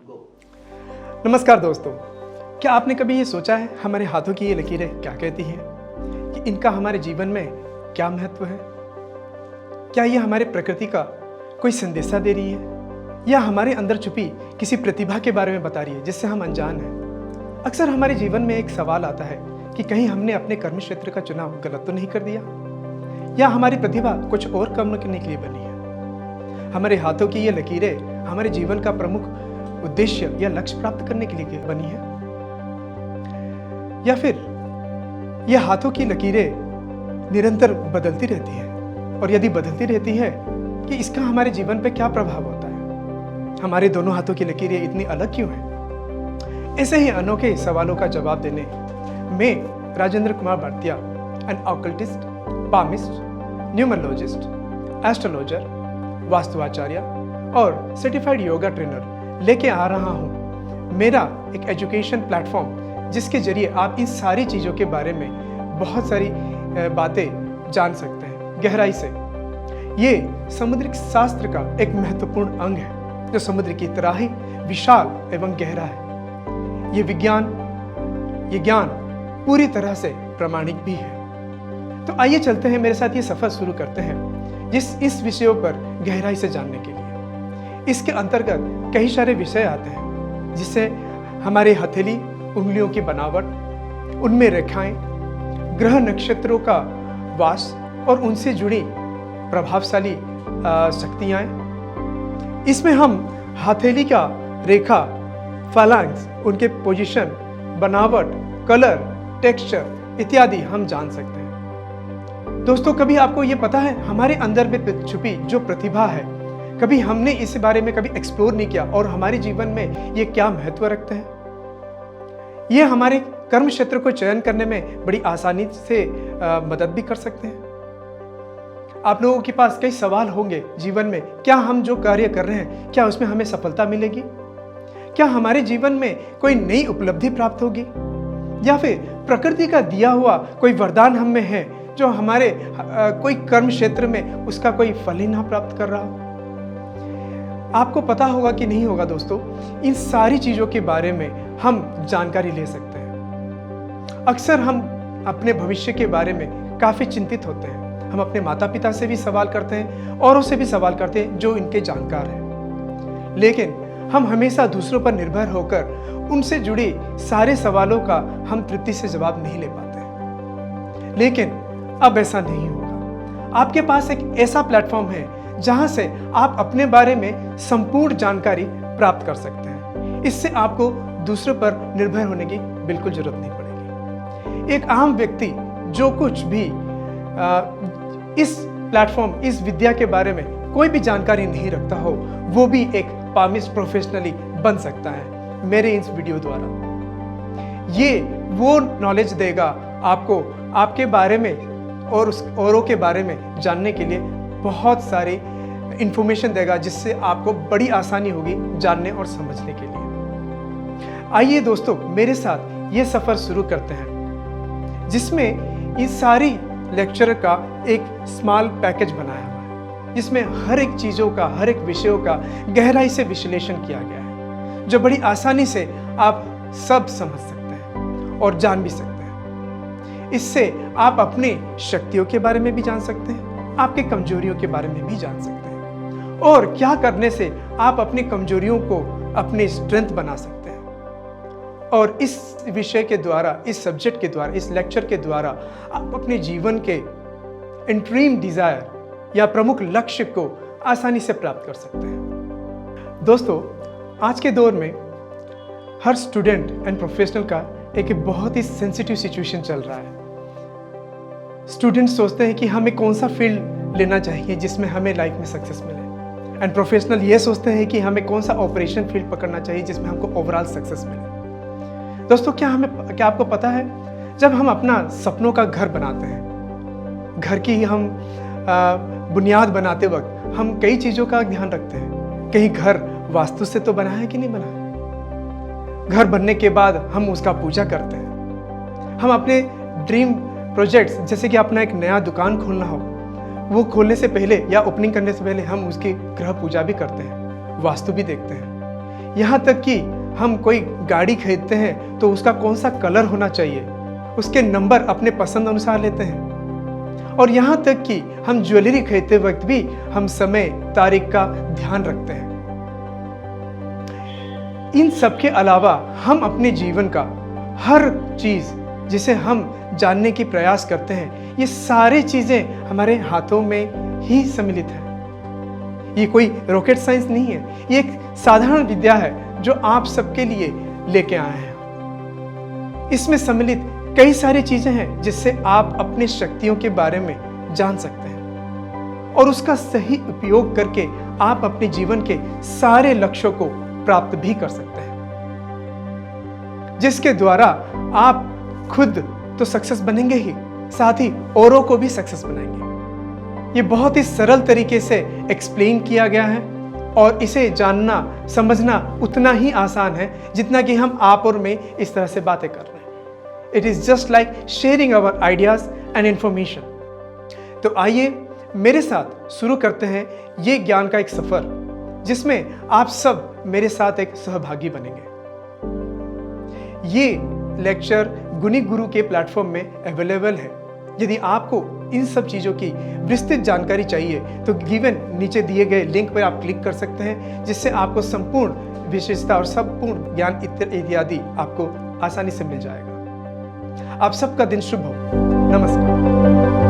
गो। नमस्कार दोस्तों, क्या आपने कभी ये सोचा है हमारे हाथों की ये लकीरें क्या कहती हैं? कि इनका हमारे जीवन में क्या महत्व है? क्या ये हमारे प्रकृति का कोई संदेशा दे रही है या हमारे अंदर छुपी किसी प्रतिभा के बारे में बता रही है जिससे हम अनजान हैं? अक्सर हमारे जीवन में एक सवाल आता है कि कहीं हमने अपने कर्म क्षेत्र का चुनाव गलत तो नहीं कर दिया, या हमारी प्रतिभा कुछ और काम करने के लिए बनी है। हमारे हाथों की ये लकीरें हमारे जीवन का प्रमुख उद्देश्य या लक्ष्य प्राप्त करने के लिए बनी है, या फिर यह हाथों की लकीरें निरंतर बदलती रहती हैं, और यदि बदलती रहती है कि इसका हमारे जीवन पर क्या प्रभाव होता है? हमारे दोनों हाथों की लकीरें इतनी अलग क्यों हैं? ऐसे ही अनोखे सवालों का जवाब देने मैं Rajendra Kumar Bharatiya, an occultist, palmist, numerologist, astrologer, वास्तुआचार्य और सर्टिफाइड योगा ट्रेनर लेके आ रहा हूँ मेरा एक एजुकेशन प्लेटफॉर्म, जिसके जरिए आप इन सारी चीज़ों के बारे में बहुत सारी बातें जान सकते हैं गहराई से। ये समुद्रिक शास्त्र का एक महत्वपूर्ण अंग है जो समुद्र की तरह ही विशाल एवं गहरा है। ये ज्ञान पूरी तरह से प्रामाणिक भी है। तो आइए चलते हैं, मेरे साथ ये सफर शुरू करते हैं इस विषयों पर गहराई से जानने के लिए। इसके अंतर्गत कई सारे विषय आते हैं, जिससे हमारे हथेली उंगलियों की बनावट, उनमें रेखाएं, ग्रह नक्षत्रों का वास और उनसे जुड़ी प्रभावशाली शक्तियां। इसमें हम हथेली का रेखा, फैलांक्स, उनके पोजीशन, बनावट, कलर, टेक्सचर इत्यादि हम जान सकते हैं। दोस्तों, कभी आपको ये पता है हमारे अंदर में छुपी जो प्रतिभा है, कभी हमने इस बारे में कभी एक्सप्लोर नहीं किया और हमारे जीवन में ये क्या महत्व रखते हैं? ये हमारे कर्म क्षेत्र को चयन करने में बड़ी आसानी से मदद भी कर सकते हैं। आप लोगों के पास कई सवाल होंगे जीवन में, क्या हम जो कार्य कर रहे हैं क्या उसमें हमें सफलता मिलेगी? क्या हमारे जीवन में कोई नई उपलब्धि प्राप्त होगी, या फिर प्रकृति का दिया हुआ कोई वरदान हम में है जो हमारे कोई कर्म क्षेत्र में उसका कोई फल ही ना प्राप्त कर रहा हो? आपको पता होगा कि नहीं होगा दोस्तों, इन सारी चीजों के बारे में हम जानकारी ले सकते हैं। अक्सर हम अपने भविष्य के बारे में काफी चिंतित होते हैं। हम अपने माता पिता से भी सवाल करते हैं, औरों से भी सवाल करते हैं जो इनके जानकार हैं, लेकिन हम हमेशा दूसरों पर निर्भर होकर उनसे जुड़ी सारे सवालों का हम तृप्ति से जवाब नहीं ले पाते हैं। लेकिन अब ऐसा नहीं होगा। आपके पास एक ऐसा प्लेटफॉर्म है जहां से आप अपने बारे में संपूर्ण जानकारी प्राप्त कर सकते हैं। इससे आपको दूसरों पर निर्भर होने की बिल्कुल जरूरत नहीं पड़ेगी। एक आम व्यक्ति जो कुछ भी इस प्लेटफॉर्म, इस विद्या के बारे में कोई भी जानकारी नहीं रखता हो, वो भी एक पामिस्ट प्रोफेशनली बन सकता है मेरे इस वीडियो द्वारा। ये वो नॉलेज देगा आपको, आपके बारे में और उस औरों के बारे में जानने के लिए बहुत सारी इंफॉर्मेशन देगा, जिससे आपको बड़ी आसानी होगी जानने और समझने के लिए। आइए दोस्तों, मेरे साथ ये सफर शुरू करते हैं, जिसमें इस सारी लेक्चर का एक स्मॉल पैकेज बनाया हुआ है, जिसमें हर एक चीज़ों का, हर एक विषयों का गहराई से विश्लेषण किया गया है, जो बड़ी आसानी से आप सब समझ सकते हैं और जान भी सकते हैं। इससे आप अपनी शक्तियों के बारे में भी जान सकते हैं, आपके कमजोरियों के बारे में भी जान सकते हैं, और क्या करने से आप अपनी कमजोरियों को अपनी स्ट्रेंथ बना सकते हैं। और इस विषय के द्वारा, इस सब्जेक्ट के द्वारा, इस लेक्चर के द्वारा आप अपने जीवन के इंट्रीम डिजायर या प्रमुख लक्ष्य को आसानी से प्राप्त कर सकते हैं। दोस्तों, आज के दौर में हर स्टूडेंट एंड प्रोफेशनल का एक बहुत ही सेंसिटिव सिचुएशन चल रहा है। स्टूडेंट सोचते हैं कि हमें कौन सा फील्ड लेना चाहिए जिसमें हमें लाइफ में सक्सेस मिले, एंड प्रोफेशनल ये सोचते हैं कि हमें कौन सा ऑपरेशन फील्ड पकड़ना चाहिए जिसमें हमको ओवरऑल सक्सेस मिले। दोस्तों, क्या आपको पता है, जब हम अपना सपनों का घर बनाते हैं, घर की हम बुनियाद बनाते वक्त हम कई चीज़ों का ध्यान रखते हैं। कहीं घर वास्तु से तो बना है कि नहीं बना है। घर बनने के बाद हम उसका पूजा करते हैं। हम अपने ड्रीम प्रोजेक्ट्स, जैसे कि अपना एक नया दुकान खोलना हो, वो खोलने से पहले या ओपनिंग करने से पहले हम उसकी ग्रह पूजा भी करते हैं, वास्तु भी देखते हैं। यहाँ तक कि हम कोई गाड़ी खरीदते हैं तो उसका कौन सा कलर होना चाहिए, उसके नंबर अपने पसंद अनुसार लेते हैं। और यहाँ तक कि हम ज्वेलरी खरीदते वक्त भी हम समय तारीख का ध्यान रखते हैं। इन सब के अलावा हम अपने जीवन का हर चीज जिसे हम जानने की प्रयास करते हैं, ये सारी चीजें हमारे हाथों में ही सम्मिलित है। ये कोई रॉकेट साइंस नहीं है, ये एक साधारण विद्या है जो आप सबके लिए लेके आए हैं। इसमें सम्मिलित कई सारी चीजें हैं जिससे आप अपनी शक्तियों के बारे में जान सकते हैं और उसका सही उपयोग करके आप अपने जीवन के सारे लक्ष्यों को प्राप्त भी कर सकते हैं, जिसके द्वारा आप खुद तो सक्सेस बनेंगे ही, साथ ही औरों को भी सक्सेस बनाएंगे। ये बहुत ही सरल तरीके से एक्सप्लेन किया गया है और इसे जानना समझना उतना ही आसान है जितना कि हम आप और मैं इस तरह से बातें कर रहे हैं। It is just like sharing our ideas and information. तो आइए मेरे साथ शुरू करते हैं ये ज्ञान का एक सफर, जिसमें आप सब मेरे साथ एक सहभागी बनेंगे। ये लेक्चर गुनी गुरु के प्लेटफॉर्म में अवेलेबल है। यदि आपको इन सब चीज़ों की विस्तृत जानकारी चाहिए तो गिवन नीचे दिए गए लिंक पर आप क्लिक कर सकते हैं, जिससे आपको संपूर्ण विशेषता और संपूर्ण ज्ञान इत्यादि आपको आसानी से मिल जाएगा। आप सबका दिन शुभ हो। नमस्कार।